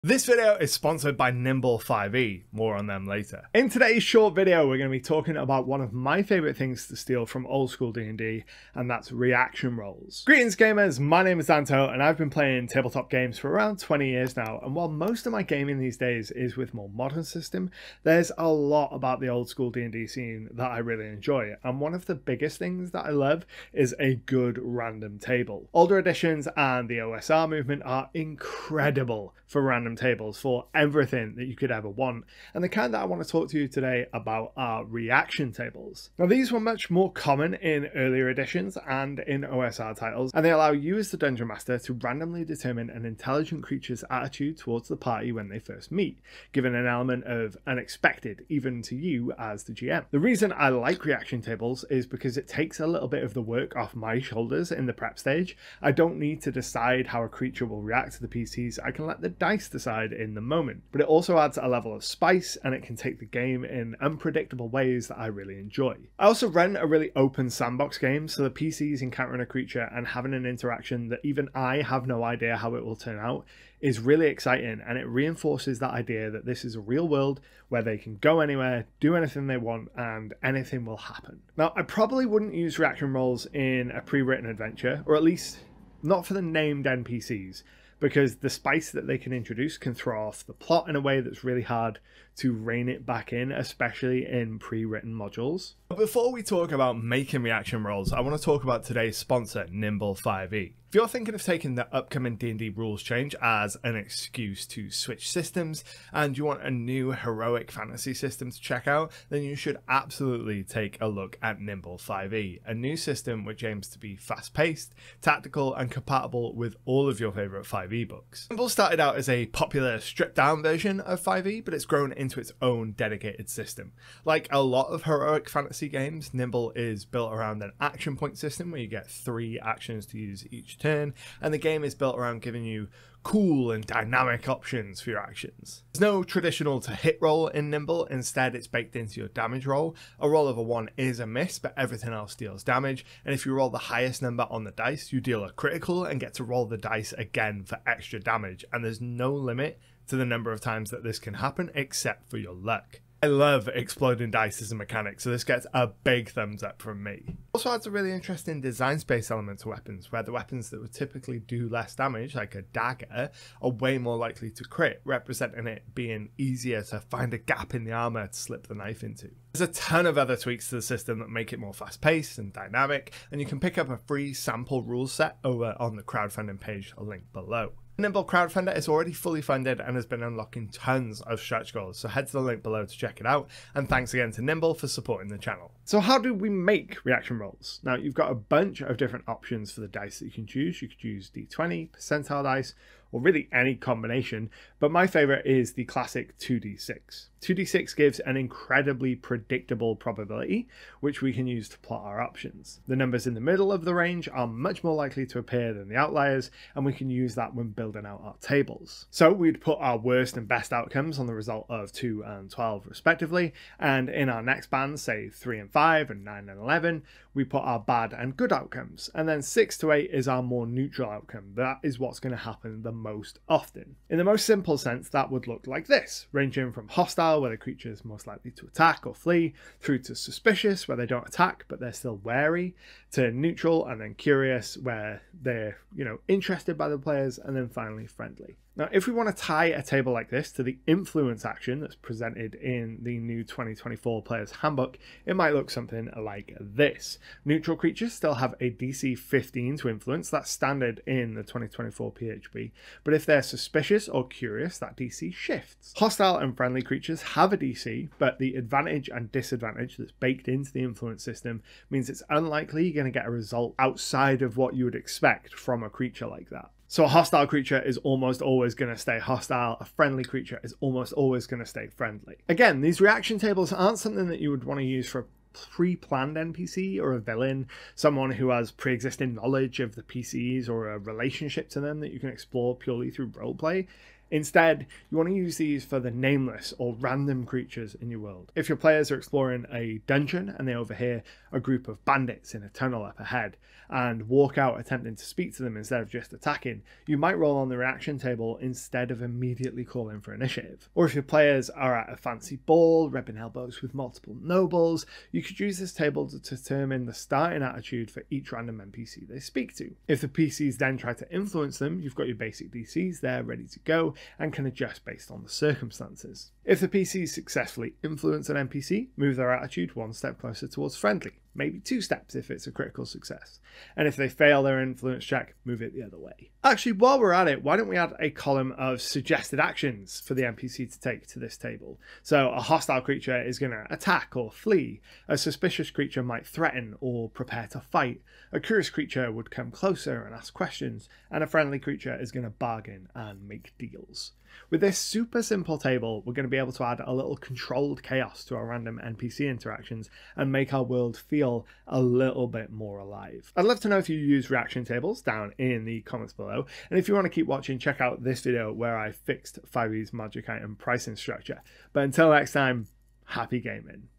This video is sponsored by Nimble 5e, more on them later. In today's short video, we're going to be talking about one of my favourite things to steal from Old School D&D, and that's reaction rolls. Greetings gamers, my name is Danto, and I've been playing tabletop games for around 20 years now, and while most of my gaming these days is with more modern system, there's a lot about the Old School D&D scene that I really enjoy, and one of the biggest things that I love is a good random table. Older editions and the OSR movement are incredible for random tables for everything that you could ever want, and the kind that I want to talk to you today about are reaction tables. Now, these were much more common in earlier editions and in OSR titles, and they allow you as the Dungeon Master to randomly determine an intelligent creature's attitude towards the party when they first meet, given an element of unexpected even to you as the GM. The reason I like reaction tables is because it takes a little bit of the work off my shoulders in the prep stage. I don't need to decide how a creature will react to the PCs. I can let the dice decide in the moment, but it also adds a level of spice, and it can take the game in unpredictable ways that I really enjoy. I also run a really open sandbox game, so the PCs encountering a creature and having an interaction that even I have no idea how it will turn out is really exciting, and it reinforces that idea that this is a real world where they can go anywhere, do anything they want, and anything will happen. Now, I probably wouldn't use reaction rolls in a pre-written adventure, or at least not for the named NPCs, because the spice that they can introduce can throw off the plot in a way that's really hard to rein it back in, especially in pre-written modules. But before we talk about making reaction rolls, I want to talk about today's sponsor, Nimble 5e. If you're thinking of taking the upcoming D&D rules change as an excuse to switch systems, and you want a new heroic fantasy system to check out, then you should absolutely take a look at Nimble 5e, a new system which aims to be fast-paced, tactical, and compatible with all of your favourite 5e books. Nimble started out as a popular stripped-down version of 5e, but it's grown into its own dedicated system. Like a lot of heroic fantasy games, Nimble is built around an action point system where you get 3 actions to use each turn, and the game is built around giving you cool and dynamic options for your actions. There's no traditional to hit roll in Nimble, instead it's baked into your damage roll. A roll of a 1 is a miss, but everything else deals damage, and if you roll the highest number on the dice, you deal a critical and get to roll the dice again for extra damage, and there's no limit to the number of times that this can happen except for your luck. I love exploding dice as a mechanic, so this gets a big thumbs up from me. Also adds a really interesting design space element to weapons, where the weapons that would typically do less damage, like a dagger, are way more likely to crit, representing it being easier to find a gap in the armor to slip the knife into. There's a ton of other tweaks to the system that make it more fast-paced and dynamic, and you can pick up a free sample rule set over on the crowdfunding page linked below. Nimble crowdfunder is already fully funded and has been unlocking tons of stretch goals, so head to the link below to check it out, and thanks again to Nimble for supporting the channel. So how do we make reaction rolls? Now, you've got a bunch of different options for the dice that you can choose. You could use d20, percentile dice, or really any combination, but my favorite is the classic 2d6. 2d6 gives an incredibly predictable probability, which we can use to plot our options. The numbers in the middle of the range are much more likely to appear than the outliers, and we can use that when building out our tables. So we'd put our worst and best outcomes on the result of 2 and 12 respectively, and in our next bands, say 3 and 5 and 9 and 11, we put our bad and good outcomes, and then 6 to 8 is our more neutral outcome. That is what's going to happen the most often. In the most simple sense, that would look like this, ranging from hostile, where the creature is most likely to attack or flee, through to suspicious, where they don't attack but they're still wary, to neutral, and then curious, where they're, interested by the players, and then finally friendly. Now, if we want to tie a table like this to the influence action that's presented in the new 2024 Player's Handbook, it might look something like this. Neutral creatures still have a DC 15 to influence, that's standard in the 2024 PHB, but if they're suspicious or curious, that DC shifts. Hostile and friendly creatures have a DC, but the advantage and disadvantage that's baked into the influence system means it's unlikely you're going to get a result outside of what you would expect from a creature like that. So a hostile creature is almost always going to stay hostile, a friendly creature is almost always going to stay friendly. Again, these reaction tables aren't something that you would want to use for a pre-planned NPC or a villain, someone who has pre-existing knowledge of the PCs or a relationship to them that you can explore purely through roleplay. Instead, you want to use these for the nameless or random creatures in your world. If your players are exploring a dungeon and they overhear a group of bandits in a tunnel up ahead and walk out attempting to speak to them instead of just attacking, you might roll on the reaction table instead of immediately calling for initiative. Or if your players are at a fancy ball, rubbing elbows with multiple nobles, you could use this table to determine the starting attitude for each random NPC they speak to. If the PCs then try to influence them, you've got your basic DCs there ready to go and can adjust based on the circumstances. If the PCs successfully influence an NPC, move their attitude one step closer towards friendly, maybe 2 steps if it's a critical success. And if they fail their influence check, move it the other way. Actually, while we're at it, why don't we add a column of suggested actions for the NPC to take to this table? So a hostile creature is going to attack or flee, a suspicious creature might threaten or prepare to fight, a curious creature would come closer and ask questions, and a friendly creature is going to bargain and make deals. With this super simple table, we're going to be able to add a little controlled chaos to our random NPC interactions and make our world feel a little bit more alive. I'd love to know if you use reaction tables down in the comments below, and if you want to keep watching, check out this video where I fixed 5e's magic item pricing structure. But until next time, happy gaming.